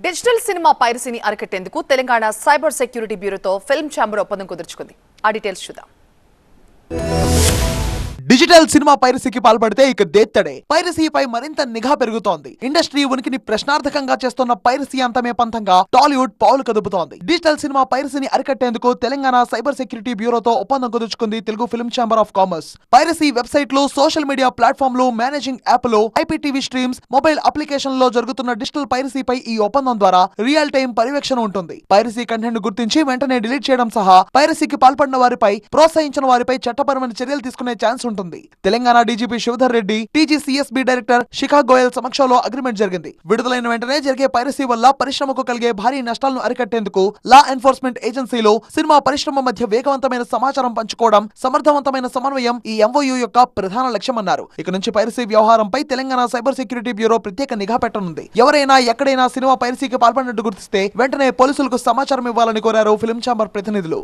Digital cinema పైరసీని అరికట్టేందుకు Telangana cyber security బ్యూరోతో ఫిల్మ్ ఛాంబర్ ఒప్పందం కుదుర్చుకుంది. ఆ డీటెయిల్స్ చూద్దాం. డిజిటల్ సినిమా పైరసీకి పాల్పడితే ఇక దేత్తడే. పైరసీపై మరింత నిఘా పెరుగుతోంది. ఇండస్ట్రీ ఉనికిని ప్రశ్నార్థకంగా చేస్తున్న పైరసీ అంతమే పంతంగా టాలీవుడ్ పావులు కదుపుతోంది. డిజిటల్ సినిమా పైరసీని అరికట్టేందుకు తెలంగాణ సైబర్ సెక్యూరిటీ బ్యూరోతో ఒప్పందం కుదుర్చుకుంది Telugu film chamber of commerce. Piracy వెబ్సైట్లు, సోషల్ మీడియా ప్లాట్ఫామ్లు, మేనేజింగ్ యాప్లు, ఐపీటీవీ స్ట్రీమ్స్, మొబైల్ అప్లికేషన్ లో జరుగుతున్న డిజిటల్ పైరసీపై ఈ ఒప్పందం ద్వారా రియల్ టైం పర్యవేక్షణ ఉంటుంది. పైరసీ కంటెంట్ గుర్తించి వెంటనే డిలీట్ చేయడం సహా పైరసీకి పాల్పడిన వారిపై, ప్రోత్సహించిన వారిపై చట్టపరమైన చర్యలు తీసుకునే ఛాన్స్ ఉంటుంది. Telangana DGP Shivdhar Reddy, TGCSB director Shikha Goyal సమక్షంలో అగ్రిమెంట్ జరిగింది. విడుదలైన వెంటనే జరిగే పైరసీ వల్ల పరిశ్రమకు కలిగే భారీ నష్టాలను అరికట్టేందుకు లా ఎన్ఫోర్స్మెంట్ ఏజెన్సీలు, సినిమా పరిశ్రమ మధ్య వేగవంతమైన సమాచారం పంచుకోవడం, సమర్థవంతమైన సమన్వయం ఈ ఎంఓయూ యొక్క ప్రధాన లక్ష్యమన్నారు. ఇక నుంచి పైరసీ వ్యవహారంపై తెలంగాణ సైబర్ సెక్యూరిటీ బ్యూరో ప్రత్యేక నిఘా పెట్టనుంది. ఎవరైనా ఎక్కడైనా సినిమా పైరసీకి పాల్పడినట్టు గుర్తిస్తే వెంటనే పోలీసులకు సమాచారం ఇవ్వాలని కోరారు ఫిల్మ్ ఛాంబర్ ప్రతినిధులు.